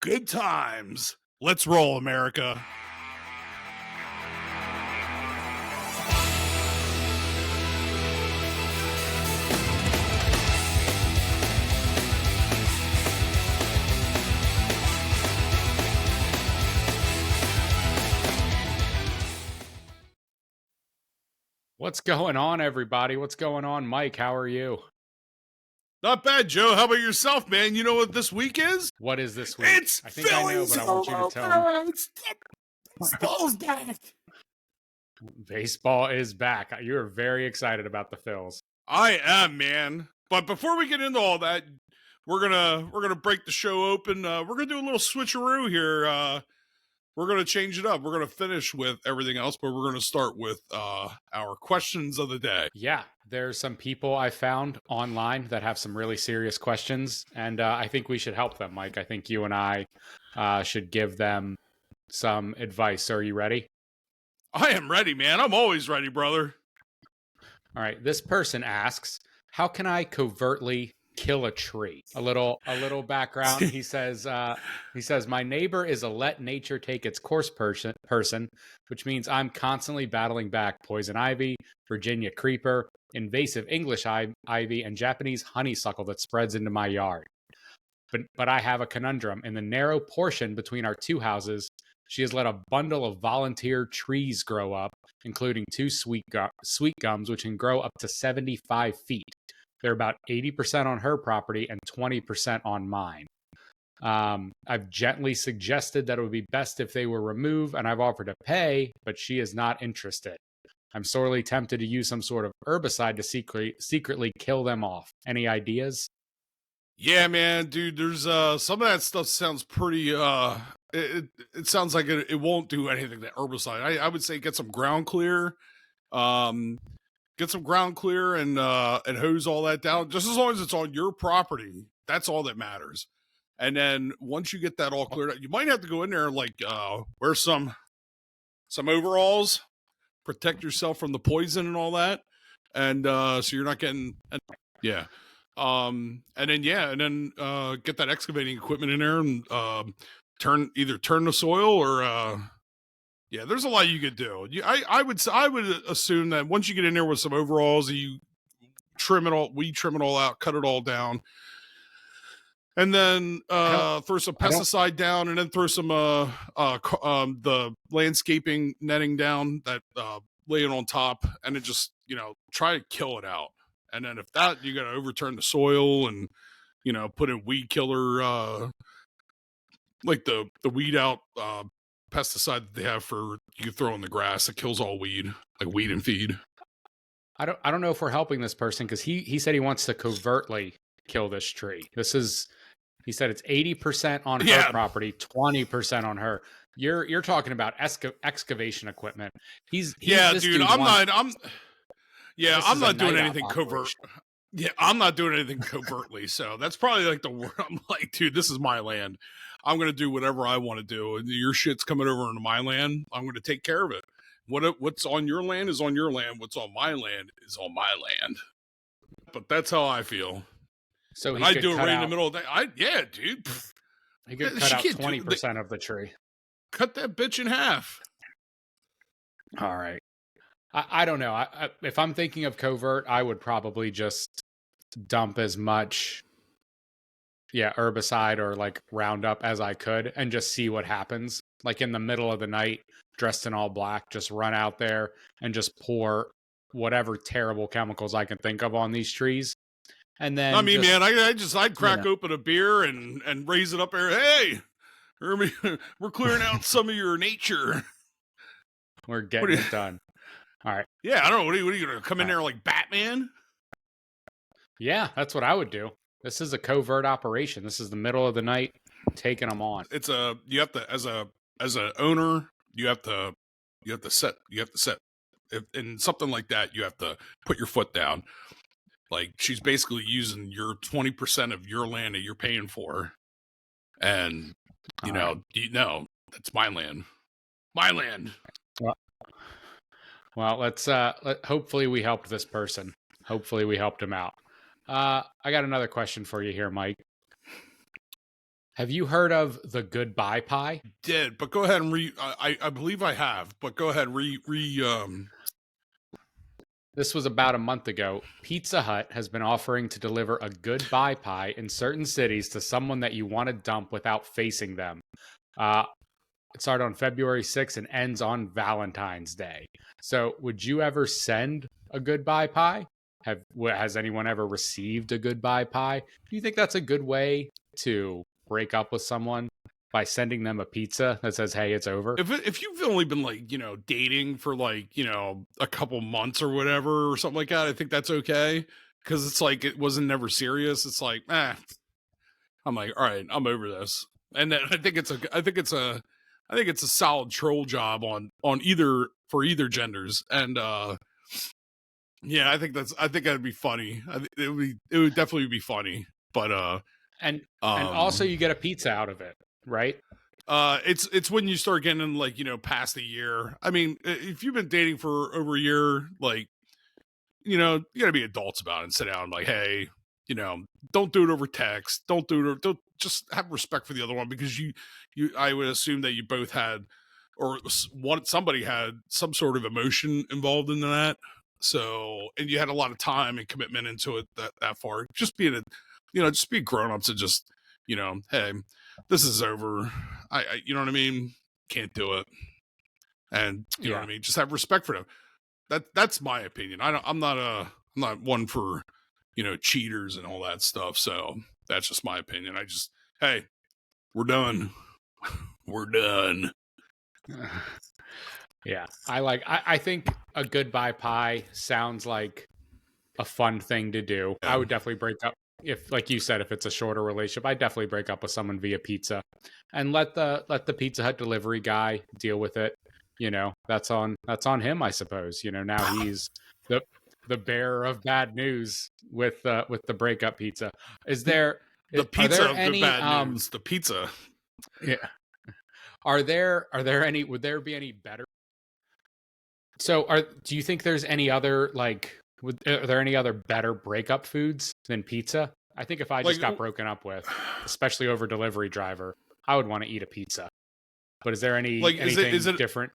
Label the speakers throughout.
Speaker 1: Good times. Let's roll, America.
Speaker 2: What's going on, everybody? What's going on, Mike? How are you?
Speaker 1: Not bad, Joe. How about yourself, man? You know what this week is?
Speaker 2: What is this week?
Speaker 1: It's
Speaker 2: I think
Speaker 1: Phillies.
Speaker 2: I know, but I want you to tell me.
Speaker 1: Baseball's back.
Speaker 2: Baseball is back. You're very excited about the Phils.
Speaker 1: I am, man. But before we get into all that, we're gonna break the show open. We're gonna do a little switcheroo here. We're going to change it up. We're going to finish with everything else, but we're going to start with our questions of the day.
Speaker 2: Yeah, there's some people I found online that have some really serious questions, and I think we should help them, Mike. I think you and I should give them some advice. So are you ready?
Speaker 1: I am ready, man. I'm always ready, brother.
Speaker 2: All right. This person asks, how can I covertly kill a tree? A little background. He says my neighbor is a let nature take its course person, which means I'm constantly battling back poison ivy, Virginia creeper, invasive English ivy, and Japanese honeysuckle that spreads into my yard. But I have a conundrum. In the narrow portion between our two houses, she has let a bundle of volunteer trees grow up, including two sweet gums, which can grow up to 75 feet. They're about 80% on her property and 20% on mine. I've gently suggested that it would be best if they were removed, and I've offered to pay, but she is not interested. I'm sorely tempted to use some sort of herbicide to secretly kill them off. Any ideas?
Speaker 1: Yeah, man, dude, there's some of that stuff sounds pretty it sounds like it won't do anything to herbicide. I would say get some ground clear. Get some ground clear and hose all that down. Just as long as it's on your property, that's all that matters. And then once you get that all cleared out, you might have to go in there and like wear some overalls, protect yourself from the poison and all that, and so you're not getting and then get that excavating equipment in there and turn the soil or. Yeah, there's a lot you could do. I would assume that once you get in there with some overalls, you trim it all out, cut it all down, and then throw some pesticide down, and then throw some the landscaping netting down that lay it on top, and then just try to kill it out. And then if that, you got to overturn the soil and put in weed killer, like the weed out. Pesticide that they have for you throw in the grass that kills all weed, like weed and feed.
Speaker 2: I don't know if we're helping this person because he said he wants to covertly kill this tree. He said it's 80% on her property, 20% on her. You're talking about excavation equipment. I'm not doing anything covert.
Speaker 1: Yeah, I'm not doing anything covertly. So that's probably like the word. I'm like, dude, this is my land. I'm going to do whatever I want to do. And your shit's coming over into my land. I'm going to take care of it. What's on your land is on your land. What's on my land is on my land. But that's how I feel.
Speaker 2: So
Speaker 1: I do it right in the middle of the day. Dude.
Speaker 2: He could cut out 20% of the tree.
Speaker 1: Cut that bitch in half.
Speaker 2: All right. I don't know. If I'm thinking of covert, I would probably just dump as much herbicide or like Roundup as I could and just see what happens. Like in the middle of the night, dressed in all black, just run out there and just pour whatever terrible chemicals I can think of on these trees. And then
Speaker 1: I'd crack open a beer and raise it up there. Hey, we're clearing out some of your nature.
Speaker 2: We're getting it done. All right.
Speaker 1: Yeah, I don't know. What are you going to come in there like Batman?
Speaker 2: Yeah, that's what I would do. This is a covert operation. This is the middle of the night, taking them on.
Speaker 1: You have to, as an owner, you have to set, in something like that, you have to put your foot down. Like she's basically using your 20% of your land that you're paying for. And, that's my land. My land.
Speaker 2: Well, let's hopefully we helped this person. Hopefully we helped him out. I got another question for you here, Mike. Have you heard of the goodbye pie?
Speaker 1: Did, but go ahead and I believe I have, but go ahead
Speaker 2: This was about a month ago. Pizza Hut has been offering to deliver a goodbye pie in certain cities to someone that you want to dump without facing them. Uh, it started on February 6th and ends on Valentine's Day. So, would you ever send a goodbye pie? Has anyone ever received a goodbye pie? Do you think that's a good way to break up with someone by sending them a pizza that says, "Hey, it's over"?
Speaker 1: if you've only been like, dating for like, a couple months or whatever or something like that, I think that's okay. Cause it's like it wasn't never serious. It's like, I'm like, all right, I'm over this. And then I think it's a solid troll job on either for either genders. And yeah, I think that'd be funny. It would definitely be funny. But
Speaker 2: And also you get a pizza out of it, right?
Speaker 1: it's when you start getting like, past a year. I mean, if you've been dating for over a year, like, you gotta be adults about it and sit down and like, hey, don't do it over text. Don't just have respect for the other one, because I would assume that you both had, or somebody had some sort of emotion involved in that. So, and you had a lot of time and commitment into it that far. Just just be grown ups and just, hey, this is over. You know what I mean? Can't do it. And you know what I mean? Just have respect for them. That's my opinion. I'm not one for, cheaters and all that stuff. So that's just my opinion. Hey, we're done. We're done.
Speaker 2: Yeah. I think a goodbye pie sounds like a fun thing to do.
Speaker 1: Yeah.
Speaker 2: I would definitely break up if, like you said, if it's a shorter relationship, I'd definitely break up with someone via pizza and let the Pizza Hut delivery guy deal with it. That's on him, I suppose. Now he's the bearer of bad news with the breakup pizza. Is there
Speaker 1: the pizza
Speaker 2: there
Speaker 1: of
Speaker 2: any,
Speaker 1: the bad news? The pizza.
Speaker 2: Yeah. Are there any? Would there be any better? So, do you think there's any other are there any other better breakup foods than pizza? I think if I just got broken up with, especially over delivery driver, I would want to eat a pizza. But is there anything different?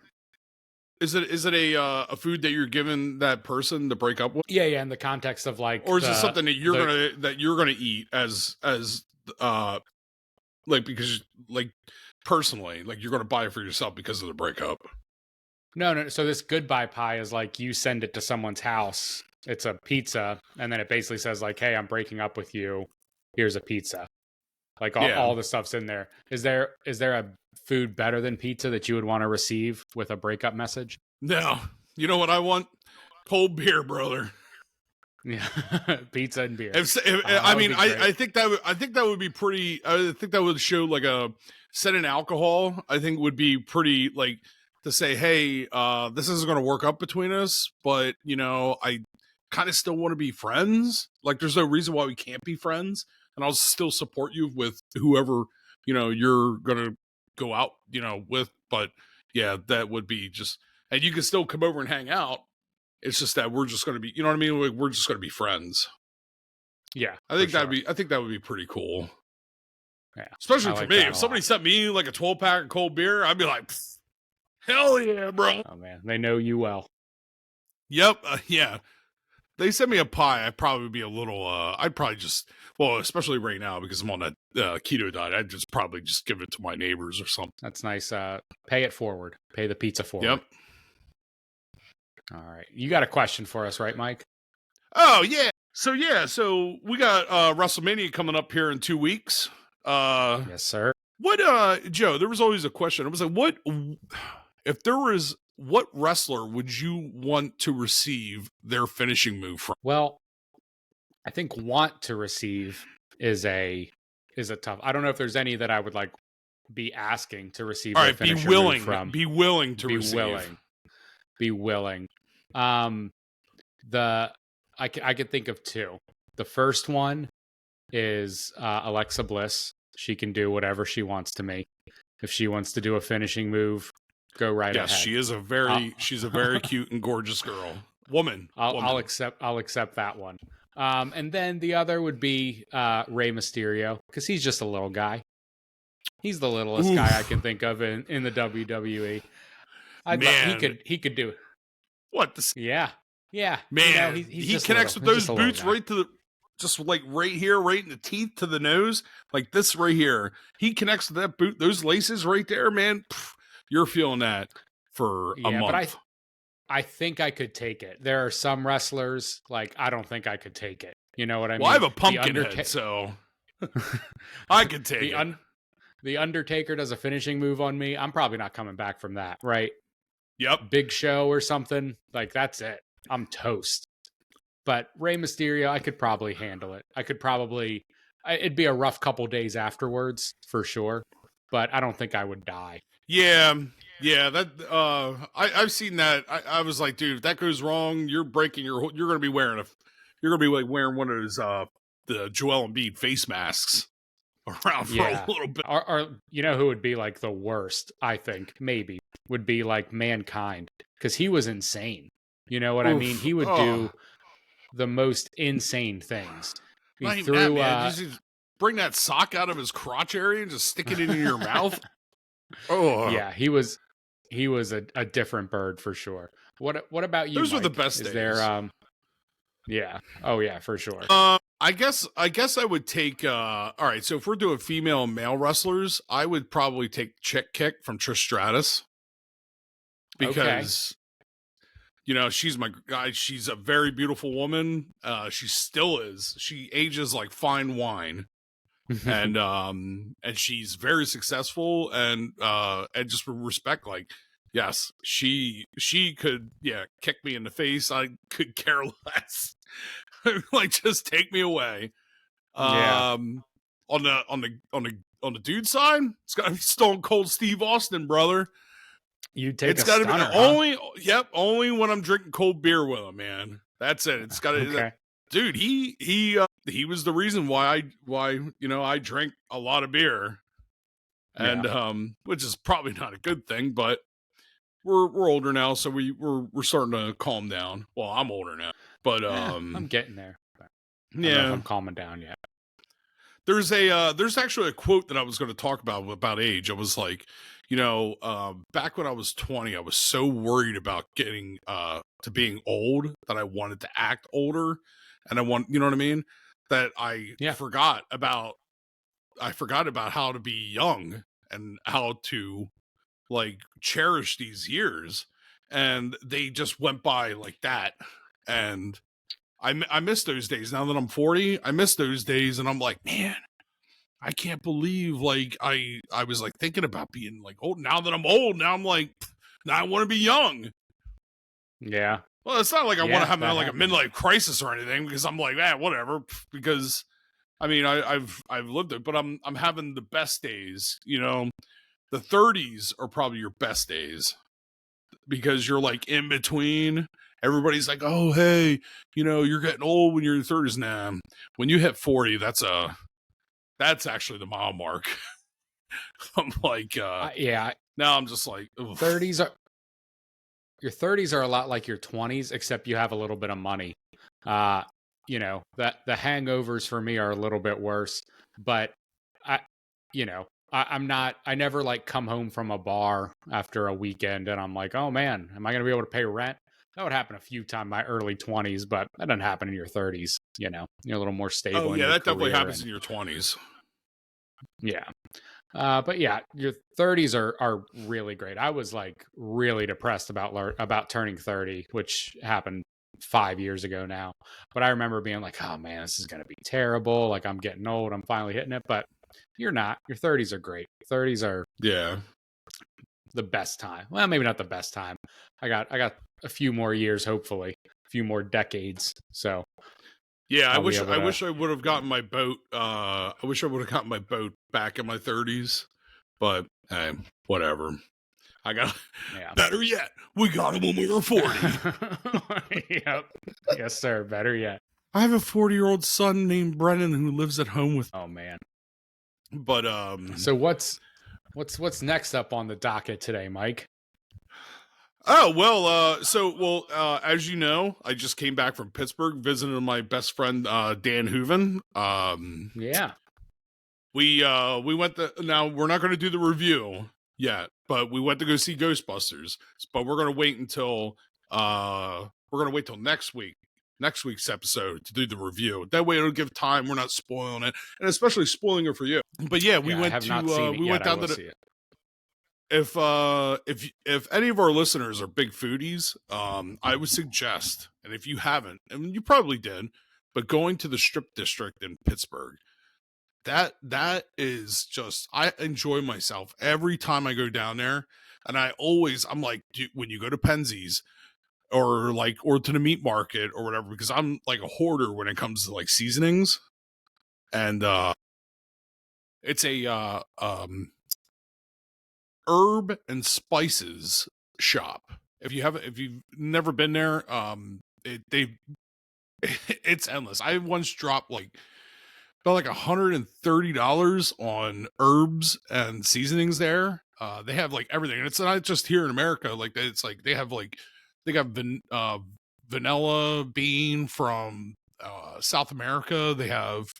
Speaker 1: Is it a food that you're giving that person to break up with?
Speaker 2: Yeah, in the context of like,
Speaker 1: or is it something that you're gonna eat as because like personally, like you're gonna buy it for yourself because of the breakup?
Speaker 2: No. So this goodbye pie is like you send it to someone's house. It's a pizza, and then it basically says like, "Hey, I'm breaking up with you. Here's a pizza." Like all the stuff's in there. Is there a food better than pizza that you would want to receive with a breakup message?
Speaker 1: No. You know what I want? Cold beer, brother.
Speaker 2: Yeah, pizza and beer.
Speaker 1: I think that would be pretty. I think that would show like a set in alcohol. I think would be pretty, like, to say, hey, this isn't going to work up between us, but I kind of still want to be friends. Like, there's no reason why we can't be friends, and I'll still support you with whoever you're gonna go out with. But yeah, that would be just, and you can still come over and hang out. It's just that we're just going to be, you know what I mean? We're just going to be friends.
Speaker 2: Yeah,
Speaker 1: I think that would be pretty cool.
Speaker 2: Yeah,
Speaker 1: especially for me. If somebody sent me like a 12-pack of cold beer, I'd be like, hell yeah, bro.
Speaker 2: Oh man, they know you well.
Speaker 1: Yep. Yeah. They sent me a pie, I'd probably be a little, I'd probably just, especially right now because I'm on that keto diet, I'd just probably just give it to my neighbors or something.
Speaker 2: That's nice. Pay it forward. Pay the pizza forward.
Speaker 1: Yep.
Speaker 2: All right. You got a question for us, right, Mike?
Speaker 1: Oh, yeah. So we got WrestleMania coming up here in 2 weeks.
Speaker 2: Yes, sir.
Speaker 1: What, Joe, there was always a question. I was like, what wrestler would you want to receive their finishing move from?
Speaker 2: Well, I think want to receive is a tough. I don't know if there's any that I would like be asking to receive.
Speaker 1: All right, be willing to receive.
Speaker 2: Be willing. I could think of two. The first one is Alexa Bliss. She can do whatever she wants to me. If she wants to do a finishing move, go right ahead.
Speaker 1: Yes, she is she's a very cute and gorgeous woman.
Speaker 2: I'll accept that one. And then the other would be Rey Mysterio, because he's just a little guy. He's the littlest guy I can think of in the WWE. He could do it.
Speaker 1: What the
Speaker 2: Yeah.
Speaker 1: man?
Speaker 2: He's
Speaker 1: He
Speaker 2: just
Speaker 1: connects
Speaker 2: little.
Speaker 1: with
Speaker 2: He's
Speaker 1: those
Speaker 2: just a little
Speaker 1: boots
Speaker 2: guy.
Speaker 1: right to the, just like right here, right in the teeth to the nose, like this right here. He connects to that boot, those laces right there, man. Pff, you're feeling that for a
Speaker 2: Yeah, but
Speaker 1: month.
Speaker 2: I think I could take it. There are some wrestlers like I don't think I could take it. You know what I
Speaker 1: Well, I
Speaker 2: mean?
Speaker 1: have a pumpkin head, so I could take it.
Speaker 2: The Undertaker does a finishing move on me. I'm probably not coming back from that, right?
Speaker 1: Yep.
Speaker 2: Big Show or something like that's it. I'm toast. But Rey Mysterio, I could probably handle it. It'd be a rough couple days afterwards for sure, but I don't think I would die.
Speaker 1: Yeah. That I've seen that. I was like, dude, if that goes wrong, you're breaking you're gonna be wearing like wearing one of those the Joel Embiid face masks around for a little bit.
Speaker 2: Or you know who would be like the worst, I think, maybe, would be like Mankind. Because he was insane. You know what I mean? He would do the most insane things.
Speaker 1: Not even that, man. Just bring that sock out of his crotch area and just stick it into your mouth. Oh
Speaker 2: yeah, he was a different bird for sure. What about you?
Speaker 1: Those
Speaker 2: Mike?
Speaker 1: were the best
Speaker 2: Is
Speaker 1: days.
Speaker 2: there yeah. Oh yeah, for sure.
Speaker 1: I guess I would take all right, so if we're doing female and male wrestlers, I would probably take Chick Kick from Trish Stratus. Because you know, she's my guy, she's a very beautiful woman. She still is. She ages like fine wine. and she's very successful and just respect, like, yes, she could kick me in the face. I could care less. Like, just take me away. On the dude side, it's gotta be Stone Cold Steve Austin, brother.
Speaker 2: You take
Speaker 1: it's
Speaker 2: a
Speaker 1: gotta
Speaker 2: stunner,
Speaker 1: be only when I'm drinking cold beer with him, man. That's it. It's gotta dude, he was the reason why I drink a lot of beer. And which is probably not a good thing, but we're older now, so we're starting to calm down. Well, I'm older now, but
Speaker 2: I'm getting there. I don't know if I'm calming down yet.
Speaker 1: There's actually a quote that I was going to talk about age. I was like, back when I was 20, I was so worried about getting to being old that I wanted to act older, and you know what I mean, that I forgot about how to be young and how to like cherish these years, and they just went by like that. And I miss those days. Now that I'm 40, I miss those days, and I'm like, man, I can't believe, like, I was like thinking about being like old. Now that I'm old, now I'm like, now I want to be young.
Speaker 2: Yeah.
Speaker 1: Well, it's not like I want to have like a midlife crisis or anything, because I'm like, whatever. Because I mean, I've lived it, but I'm having the best days. The 30s are probably your best days, because you're like in between. Everybody's like, oh, hey, you're getting old when you're in your 30s. Nah, when you hit 40, that's actually the mile mark. I'm like, now I'm just like, oof.
Speaker 2: Your 30s are a lot like your 20s, except you have a little bit of money. That the hangovers for me are a little bit worse, but I never like come home from a bar after a weekend and I'm like, oh man, am I going to be able to pay rent? That would happen a few times in my early 20s, but that doesn't happen in your 30s. You're a little more stable.
Speaker 1: Oh yeah, that definitely happens in your 20s.
Speaker 2: Yeah. But yeah, your 30s are really great. I was like really depressed about turning 30, which happened 5 years ago now. But I remember being like, oh man, this is going to be terrible. Like, I'm getting old. I'm finally hitting it. But you're not. Your 30s are great. 30s are the best time. Well, maybe not the best time. I got a few more years, hopefully, a few more decades. So
Speaker 1: yeah, I wish I would have gotten my boat. I wish I would have gotten my boat back in my 30s, but hey, whatever. I got better yet. We got him when we were 40.
Speaker 2: Yep. Yes, sir. Better yet.
Speaker 1: I have a 40-year-old son named Brennan who lives at home with.
Speaker 2: Oh man.
Speaker 1: But
Speaker 2: so what's next up on the docket today, Mike?
Speaker 1: Oh, well, as you know, I just came back from Pittsburgh, visiting my best friend, Dan Hooven. we went to, now we're not going to do the review yet, but we went to go see Ghostbusters. But we're gonna wait till next week's episode to do the review. That way it'll give time. We're not spoiling it, and especially spoiling it for you. But yeah, we
Speaker 2: Yeah, I
Speaker 1: went
Speaker 2: have
Speaker 1: to
Speaker 2: not seen it
Speaker 1: we
Speaker 2: yet.
Speaker 1: went
Speaker 2: I
Speaker 1: down
Speaker 2: will
Speaker 1: to the
Speaker 2: see it.
Speaker 1: if any of our listeners are big foodies, I would suggest, and if you haven't, and you probably did, but going to the Strip District in Pittsburgh, that is just, I enjoy myself every time I go down there, and I'm like, dude, when you go to Penzies or to the meat market or whatever, because I'm like a hoarder when it comes to like seasonings, and it's a herb and spices shop. If you've never been there, it's endless. I once dropped like about like $130 on herbs and seasonings there. They have like everything, and it's not just here in America. Like it's like they got vanilla bean from South America. They have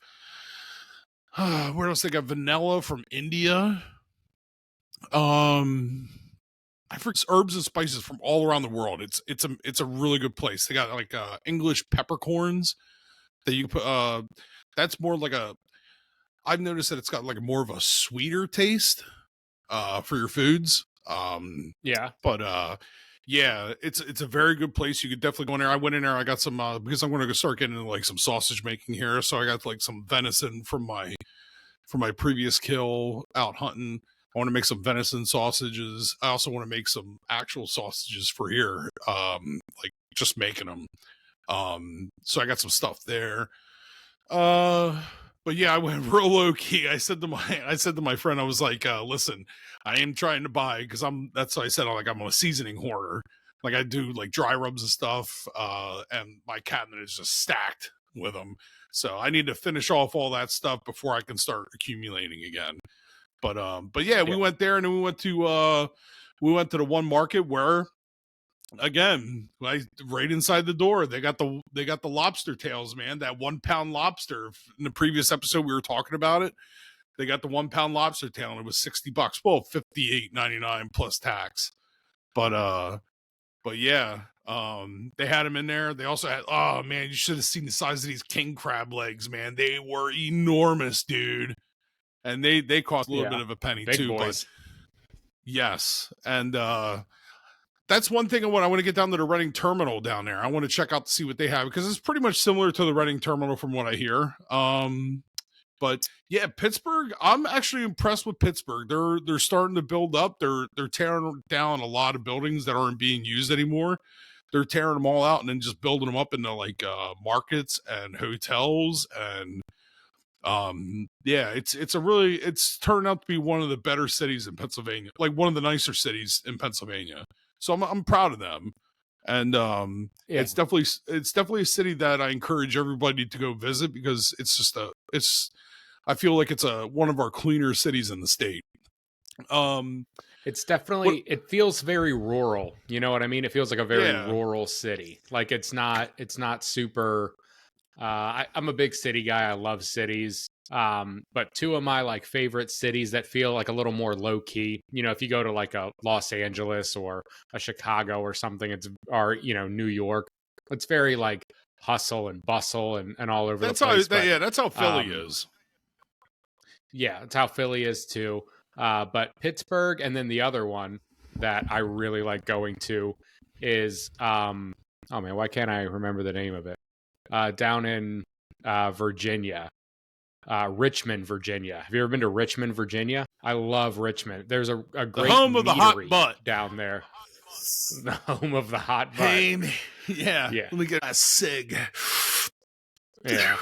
Speaker 1: where else? They got vanilla from India. I forget, herbs and spices from all around the world. It's a really good place. They got like English peppercorns that you put. That's more like a. I've noticed that it's got like more of a sweeter taste for your foods.
Speaker 2: Yeah.
Speaker 1: But yeah, it's a very good place. You could definitely go in there. I went in there. I got some because I'm going to start getting into like some sausage making here. So I got like some venison from my previous kill out hunting. I want to make some venison sausages. I also want to make some actual sausages for here. Like just making them. So I got some stuff there. But yeah, I went real low key. I said to my friend, I was like, listen, I am trying to buy, because that's what I said, I'm a seasoning hoarder. Like I do like dry rubs and stuff. And my cabinet is just stacked with them. So I need to finish off all that stuff before I can start accumulating again. But yeah, we went there, and then we went to the one market where, again, right inside the door, they got the lobster tails, man. That 1 pound lobster. In the previous episode, we were talking about it. They got the 1 pound lobster tail, and it was $60. Well, $58.99 plus tax. But yeah, they had them in there. They also had, oh man, you should have seen the size of these king crab legs, man. They were enormous, dude. And they cost a little bit of a penny
Speaker 2: Big
Speaker 1: too,
Speaker 2: boys.
Speaker 1: but yes. And that's one thing I want to get down to the Reading terminal down there. I want to check out to see what they have, because it's pretty much similar to the Reading terminal from what I hear. But yeah, Pittsburgh, I'm actually impressed with Pittsburgh. They're starting to build up. They're tearing down a lot of buildings that aren't being used anymore. They're tearing them all out and then just building them up into like markets and hotels. And yeah, it's turned out to be one of the better cities in Pennsylvania, like one of the nicer cities in Pennsylvania. So I'm proud of them. And it's definitely a city that I encourage everybody to go visit, because I feel like it's one of our cleaner cities in the state.
Speaker 2: It's definitely, it feels very rural. You know what I mean? It feels like a very rural city. Like it's not super. I'm a big city guy. I love cities. But two of my like favorite cities that feel like a little more low key, you know, if you go to like a Los Angeles or a Chicago or something, New York, it's very like hustle and bustle and all over the place.
Speaker 1: That's how Philly is.
Speaker 2: Yeah, that's how Philly is too. But Pittsburgh, and then the other one that I really like going to is oh man, why can't I remember the name of it? Down in Virginia, Richmond, Virginia. Have you ever been to Richmond, Virginia? I love Richmond. There's a great
Speaker 1: the home of the hot butt
Speaker 2: down there. The home of the hot butt.
Speaker 1: Hey, yeah. Let me get a cig.
Speaker 2: Yeah.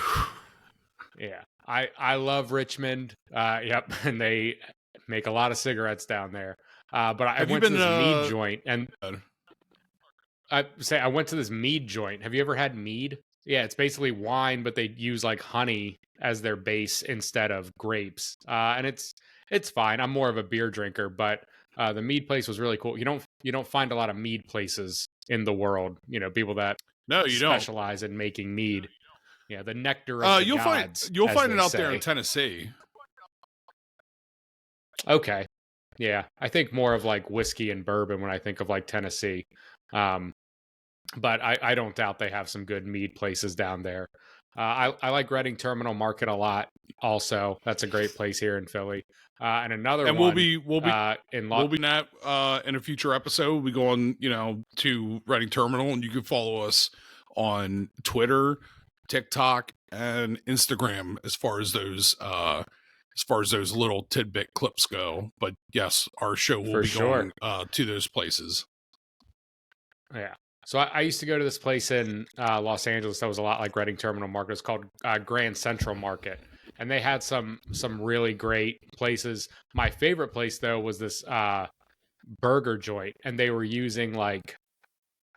Speaker 2: Yeah. I love Richmond. Yep. And they make a lot of cigarettes down there. But I went to this mead joint, and I went to this mead joint. Have you ever had mead? Yeah, it's basically wine, but they use like honey as their base instead of grapes. And it's fine. I'm more of a beer drinker, but the mead place was really cool. You don't find a lot of mead places in the world. You know, people that specialize in making mead. Yeah, the nectar of the gods.
Speaker 1: You'll find it out there in Tennessee.
Speaker 2: Okay. Yeah. I think more of like whiskey and bourbon when I think of like Tennessee. Um, but I don't doubt they have some good mead places down there. I like Reading Terminal Market a lot. Also, that's a great place here in Philly. And another
Speaker 1: And we'll
Speaker 2: one
Speaker 1: be we'll be
Speaker 2: in
Speaker 1: we'll be in that in a future episode. We go on, to Reading Terminal, and you can follow us on Twitter, TikTok, and Instagram as far as those little tidbit clips go. But yes, our show will
Speaker 2: for
Speaker 1: be
Speaker 2: sure.
Speaker 1: going to those places.
Speaker 2: Yeah. So I used to go to this place in Los Angeles that was a lot like Reading Terminal Market. It's called Grand Central Market, and they had some really great places. My favorite place though was this burger joint, and they were using like,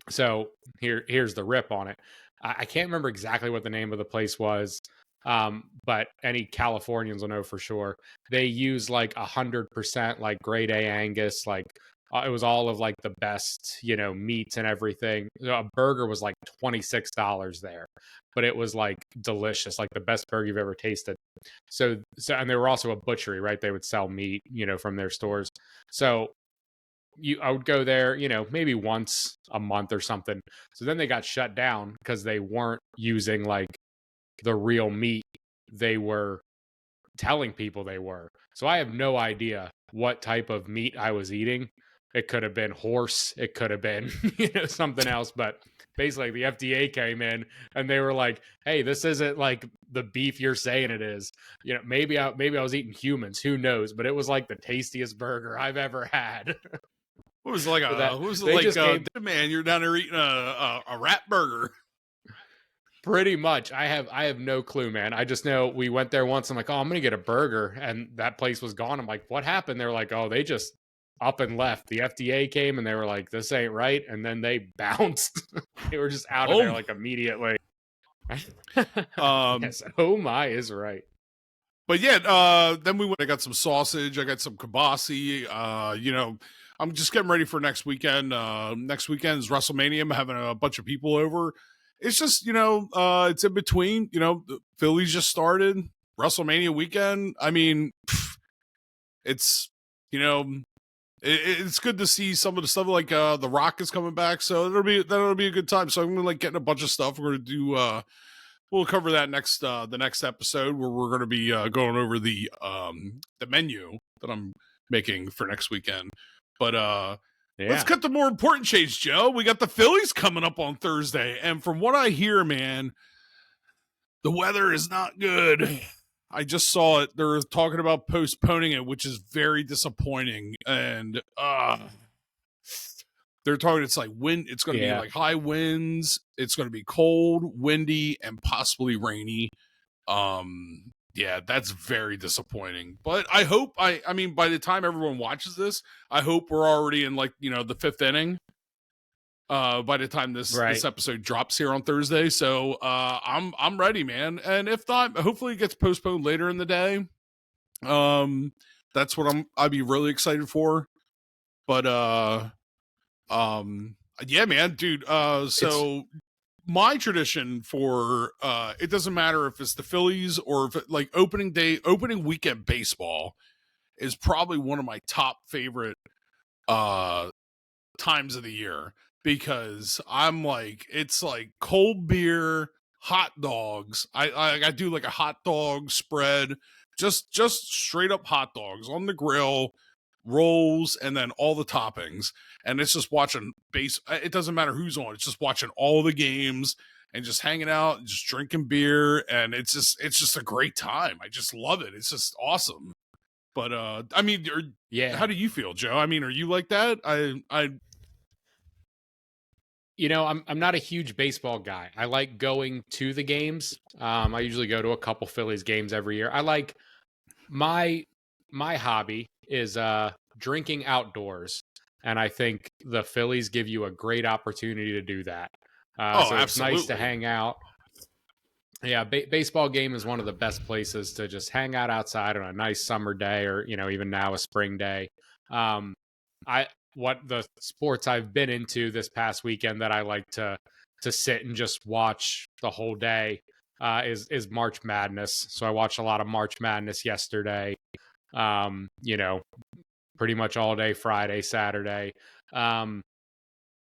Speaker 2: so here's the rip on it. I can't remember exactly what the name of the place was, but any Californians will know for sure. They use like 100% like grade A Angus, like it was all of like the best, meats and everything. A burger was like $26 there, but it was like delicious, like the best burger you've ever tasted. So, and they were also a butchery, right? They would sell meat, from their stores. So I would go there, maybe once a month or something. So then they got shut down because they weren't using like the real meat they were telling people they were. So I have no idea what type of meat I was eating. It could have been horse, it could have been, something else, but basically the FDA came in and they were like, "Hey, this isn't like the beef you're saying it is." Maybe I was eating humans, who knows, but it was like the tastiest burger I've ever had.
Speaker 1: What was it like
Speaker 2: So that
Speaker 1: what was it
Speaker 2: they
Speaker 1: like
Speaker 2: just came
Speaker 1: man, you're down there eating a rat burger.
Speaker 2: pretty much. I have no clue, man. I just know we went there once. I'm like, oh, I'm gonna get a burger, and that place was gone. I'm like, what happened? They're like, oh, they just up and left. The FDA came and they were like, this ain't right, and then they bounced. They were just out of there
Speaker 1: Oh,
Speaker 2: like immediately.
Speaker 1: um
Speaker 2: Yes, oh my is right.
Speaker 1: but yeah, then I got some sausage, I got some kibasi, I'm just getting ready for next weekend. Next weekend is WrestleMania. I'm having a bunch of people over. It's just, it's in between, the Phillies just started, WrestleMania weekend. I mean, it's, you know, it's good to see some of the stuff like The Rock is coming back, so that'll be a good time. So I'm gonna like getting a bunch of stuff. We're gonna do we'll cover that next the next episode where we're gonna be going over the menu that I'm making for next weekend. But let's
Speaker 2: Yeah.
Speaker 1: cut to more important shades, Joe. We got the Phillies coming up on Thursday, and from what I hear, man, the weather is not good. I just saw it. They're talking about postponing it, which is very disappointing. And they're talking it's like wind. It's going to be
Speaker 2: Yeah.
Speaker 1: like high winds. It's going to be cold, windy, and possibly rainy. Yeah, that's very disappointing. But I hope I mean by the time everyone watches this, I hope we're already in like the fifth inning. By the time this episode drops here on Thursday, so I'm ready, man. And if not, hopefully it gets postponed later in the day. That's what I'd be really excited for. But yeah, man, dude. So my tradition for it doesn't matter if it's the Phillies or if like opening weekend baseball is probably one of my top favorite times of the year, because I'm like, it's like cold beer, hot dogs. I do like a hot dog spread, just straight up hot dogs on the grill, rolls, and then all the toppings. And it's just watching it doesn't matter who's on. It's just watching all the games and just hanging out and just drinking beer, and it's just a great time. I just love it. It's just awesome. But I mean, how do you feel, Joe? I mean, are you like that?
Speaker 2: I'm not a huge baseball guy. I like going to the games. I usually go to a couple Phillies games every year. I like my hobby is drinking outdoors, and I think the Phillies give you a great opportunity to do that. So it's
Speaker 1: absolutely
Speaker 2: nice to hang out. Yeah, baseball game is one of the best places to just hang out outside on a nice summer day, or even now a spring day. I what the sports I've been into this past weekend that I like to sit and just watch the whole day is March Madness. So I watched a lot of March Madness yesterday. You know, pretty much all day Friday, Saturday.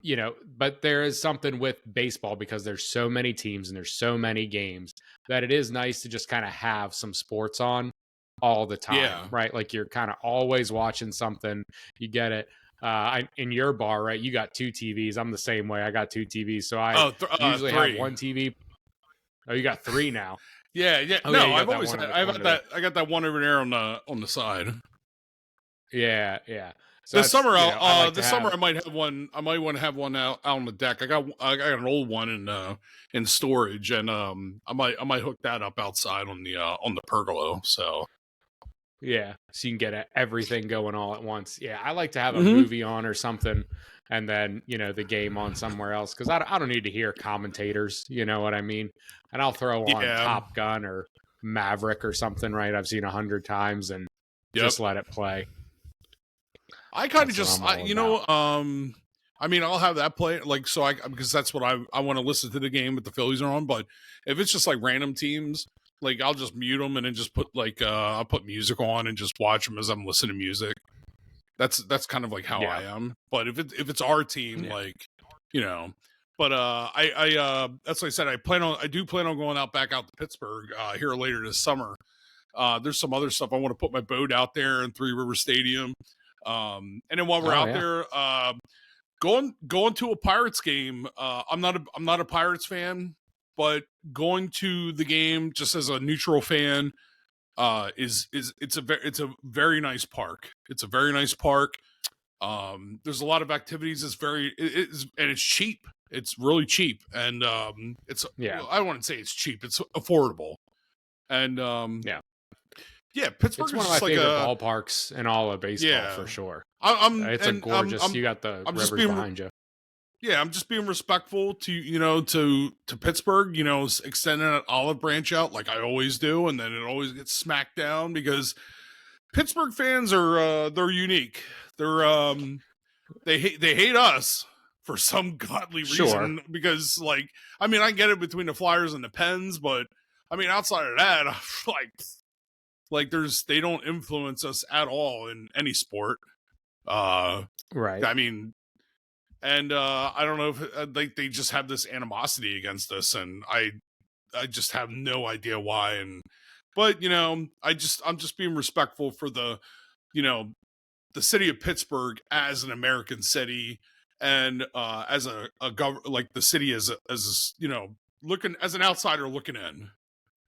Speaker 2: You know, but there is something with baseball because there's so many teams and there's so many games that it is nice to just kind of have some sports on all the time,
Speaker 1: Yeah.
Speaker 2: right? Like you're kind of always watching something. You get it. In your bar, right? You got 2 TVs. I'm the same way. I got 2 TVs, so I
Speaker 1: Oh,
Speaker 2: usually have
Speaker 1: 3.
Speaker 2: 1 TV. Oh, you got 3 now.
Speaker 1: Yeah, yeah.
Speaker 2: Oh yeah,
Speaker 1: No,
Speaker 2: you got
Speaker 1: I've
Speaker 2: that
Speaker 1: always
Speaker 2: one
Speaker 1: had.
Speaker 2: on the
Speaker 1: I got
Speaker 2: corner there.
Speaker 1: that. I got that one over there on the side.
Speaker 2: Yeah, yeah. So
Speaker 1: This
Speaker 2: that's
Speaker 1: summer,
Speaker 2: I like to
Speaker 1: this summer
Speaker 2: have.
Speaker 1: I might have one. I might want to have one out on the deck. I got an old one in storage, and I might hook that up outside on the pergola. So
Speaker 2: Yeah, so you can get everything going all at once. Yeah, I like to have a
Speaker 1: hmm
Speaker 2: movie on or something, and then the game on somewhere else because I don't need to hear commentators. You know what I mean? And I'll throw on
Speaker 1: yeah,
Speaker 2: Top Gun or Maverick or something. Right? I've seen 100 times and
Speaker 1: yep.
Speaker 2: just let it play.
Speaker 1: I kind of
Speaker 2: That's what
Speaker 1: just
Speaker 2: I'm all about.
Speaker 1: I mean, I'll have that play like so I because that's what I want to listen to the game that the Phillies are on. But if it's just like random teams, like I'll just mute them and then just put like I'll put music on and just watch them as I'm listening to music. That's kind of like how I
Speaker 2: Yeah,
Speaker 1: am. But if it's our team,
Speaker 2: yeah.
Speaker 1: like you know, but I that's what I said. I do plan on going back out to Pittsburgh here later this summer. There's some other stuff I want to put my boat out there in Three River Stadium. And then while we're
Speaker 2: Oh
Speaker 1: out
Speaker 2: yeah,
Speaker 1: there, going to a Pirates game. I'm not a Pirates fan, but going to the game just as a neutral fan is it's a very nice park. It's a very nice park. There's a lot of activities. And it's cheap. It's really cheap, and it's
Speaker 2: yeah,
Speaker 1: I wouldn't say it's cheap. It's affordable, and
Speaker 2: yeah.
Speaker 1: yeah, Pittsburgh
Speaker 2: It's
Speaker 1: is
Speaker 2: one of my
Speaker 1: just like
Speaker 2: favorite
Speaker 1: a
Speaker 2: ballparks in all of baseball
Speaker 1: yeah.
Speaker 2: for sure.
Speaker 1: I'm
Speaker 2: It's a
Speaker 1: and
Speaker 2: gorgeous. You got the
Speaker 1: I'm just
Speaker 2: rivers
Speaker 1: being
Speaker 2: behind you.
Speaker 1: yeah, I'm just being respectful to to Pittsburgh, extending an olive branch out like I always do, and then it always gets smacked down because Pittsburgh fans are they're unique. They hate us for some godly
Speaker 2: Sure.
Speaker 1: reason because I mean I get it between the Flyers and the Pens, but I mean outside of that, they don't influence us at all in any sport.
Speaker 2: Right.
Speaker 1: I mean, and I don't know if they just have this animosity against us, and I just have no idea why. But I'm just being respectful for you know the city of Pittsburgh as an American city, and as like the city as looking as an outsider looking in,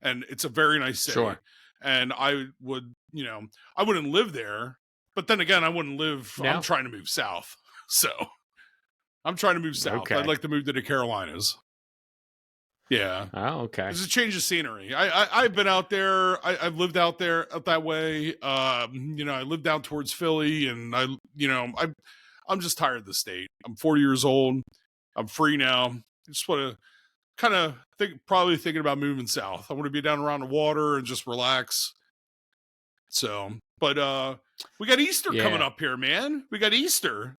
Speaker 1: and it's a very nice city,
Speaker 2: Sure.
Speaker 1: and I wouldn't live there, but then again I wouldn't live. I'm
Speaker 2: No.
Speaker 1: trying to move south, so. I'm trying to move south. I'd
Speaker 2: Okay.
Speaker 1: like to move to the Carolinas. Yeah.
Speaker 2: Oh, okay.
Speaker 1: It's a change of scenery. I've been out there. I've lived out there out that way. I lived down towards Philly, and I'm just tired of the state. I'm 40 years old. I'm free now. I just want to kind of probably thinking about moving south. I want to be down around the water and just relax. So, but we got Easter coming
Speaker 2: Yeah.
Speaker 1: up here, man. We got Easter.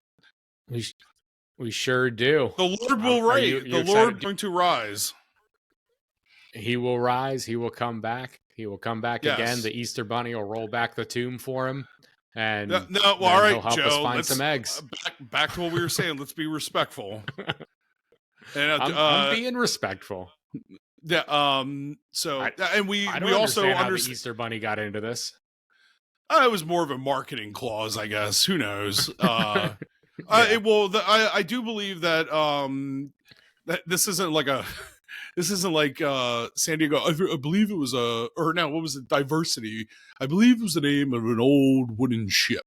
Speaker 2: We sure do.
Speaker 1: The Lord will
Speaker 2: Are
Speaker 1: rise.
Speaker 2: you
Speaker 1: The Lord
Speaker 2: excited?
Speaker 1: going to rise.
Speaker 2: He will rise. He will come back. He will come back again.
Speaker 1: Yes.
Speaker 2: The Easter Bunny will roll back the tomb for him, and
Speaker 1: No, well,
Speaker 2: then
Speaker 1: all
Speaker 2: he'll
Speaker 1: right,
Speaker 2: help us
Speaker 1: Joe.
Speaker 2: find
Speaker 1: Let's
Speaker 2: some eggs.
Speaker 1: back to what we were saying. Let's be respectful. And
Speaker 2: I'm being respectful.
Speaker 1: yeah. So and we
Speaker 2: I don't
Speaker 1: also
Speaker 2: understand how the
Speaker 1: understand.
Speaker 2: Easter Bunny got into this.
Speaker 1: It was more of a marketing clause, I guess. Who knows?
Speaker 2: Yeah.
Speaker 1: I do believe that that this isn't like San Diego. I believe it was or no, what was it? Diversity. I believe it was the name of an old wooden ship.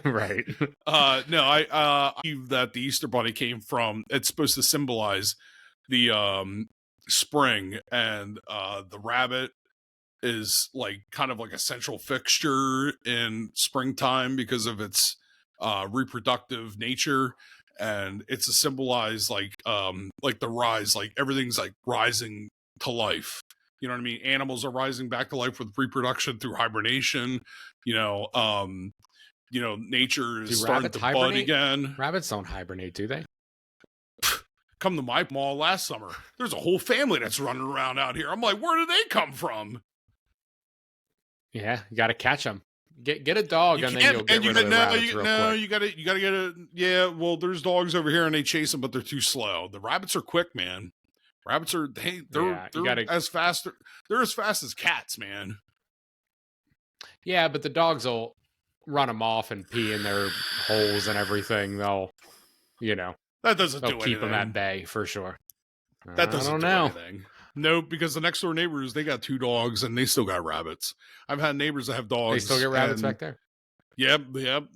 Speaker 2: Right.
Speaker 1: No, I believe that the Easter Bunny came from. It's supposed to symbolize the spring, and the rabbit is like kind of like a central fixture in springtime because of its reproductive nature, and it's to symbolize like the rise, like everything's like rising to life. You know what I mean? Animals are rising back to life with reproduction through hibernation. Nature is
Speaker 2: Do
Speaker 1: starting
Speaker 2: rabbits
Speaker 1: to bud
Speaker 2: hibernate?
Speaker 1: again.
Speaker 2: Rabbits don't hibernate, do they?
Speaker 1: Come to my mall last summer. There's a whole family that's running around out here. I'm like, where did they come from?
Speaker 2: Yeah, you got to catch them. Get a dog, and then you'll get rid of the rabbits real quick.
Speaker 1: You gotta get a yeah. Well, there's dogs over here, and they chase them, but they're too slow. The rabbits are quick, man. Rabbits are they're as fast. They're as fast as cats, man.
Speaker 2: Yeah, but the dogs will run them off and pee in their holes and everything. They'll,
Speaker 1: That doesn't
Speaker 2: they'll
Speaker 1: do
Speaker 2: keep
Speaker 1: anything.
Speaker 2: them at bay for sure.
Speaker 1: That doesn't do anything. No, because the next door neighbors, they got 2 dogs and they still got rabbits. I've had neighbors that have dogs.
Speaker 2: They still get rabbits back there.
Speaker 1: Yep.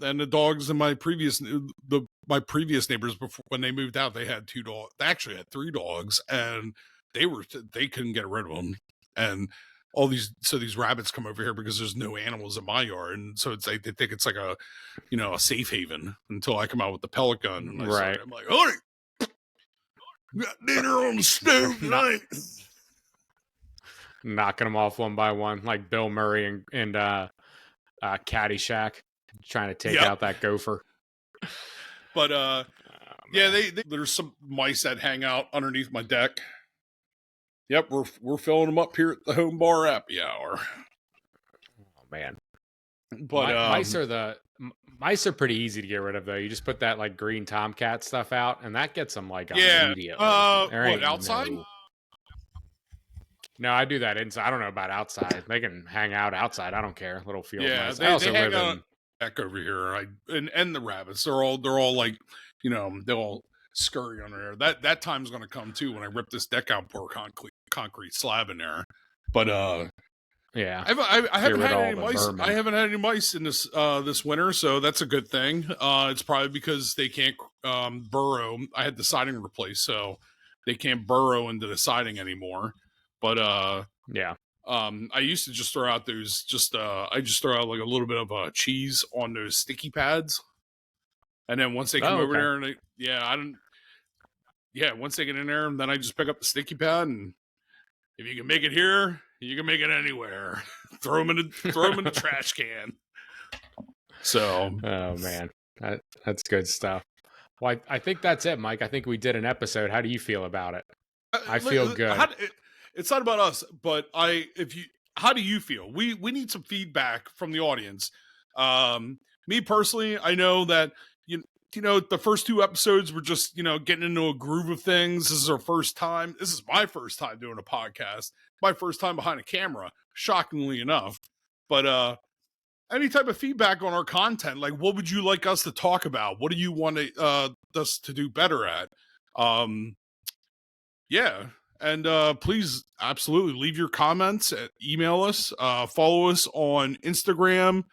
Speaker 1: And the dogs in my previous neighbors before when they moved out, they had 2 dogs. They actually had 3 dogs, and they couldn't get rid of them. And these rabbits come over here because there's no animals in my yard, and so it's like they think it's like a safe haven until I come out with the pellet gun, and I'm like, all right, got dinner on the stove tonight.
Speaker 2: Knocking them off one by one, like Bill Murray and Caddyshack, trying to take out that gopher.
Speaker 1: But there's some mice that hang out underneath my deck. Yep, we're filling them up here at the home bar happy hour.
Speaker 2: Oh man,
Speaker 1: but
Speaker 2: mice are pretty easy to get rid of though. You just put that like green tomcat stuff out, and that gets them like immediately.
Speaker 1: What, outside?
Speaker 2: No, I do that inside. I don't know about outside. They can hang out outside. I don't care. Little field mice.
Speaker 1: They hang out back over here. And the rabbits. They're all like, they'll scurry under there. That time's going to come too when I rip this deck out, pour concrete slab in there. But
Speaker 2: yeah,
Speaker 1: I haven't had any mice. I haven't had any mice in this winter, so that's a good thing. It's probably because they can't burrow. I had the siding replaced, so they can't burrow into the siding anymore. But I used to just throw out those. I just throw out like a little bit of cheese on those sticky pads, and then once they come over there, and once they get in there, then I just pick up the sticky pad, and if you can make it here, you can make it anywhere. throw them in the trash can. So,
Speaker 2: oh man, that's good stuff. Well, I think that's it, Mike. I think we did an episode. How do you feel about it? I feel good.
Speaker 1: It's not about us, but how do you feel? We need some feedback from the audience. Me personally, I know that the first 2 episodes were just getting into a groove of things. This is our first time. This is my first time doing a podcast. My first time behind a camera, shockingly enough. But any type of feedback on our content, like what would you like us to talk about? What do you want us to do better at? Yeah. And please, absolutely, leave your comments, email us, follow us on Instagram,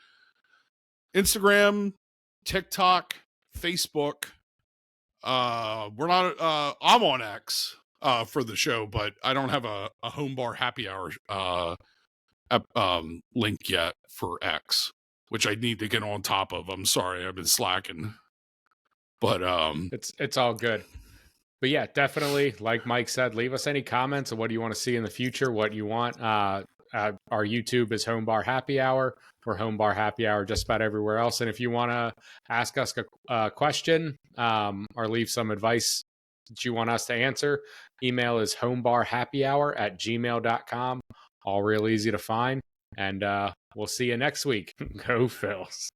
Speaker 1: TikTok, Facebook. We're not. I'm on X for the show, but I don't have a home bar happy hour link yet for X, which I need to get on top of. I'm sorry, I've been slacking, but
Speaker 2: it's all good. But yeah, definitely, like Mike said, leave us any comments on what do you want to see in the future, what you want. Our YouTube is Home Bar Happy Hour. We're Home Bar Happy Hour just about everywhere else. And if you want to ask us a question or leave some advice that you want us to answer, email is homebarhappyhour@gmail.com. All real easy to find. And we'll see you next week. Go Phils.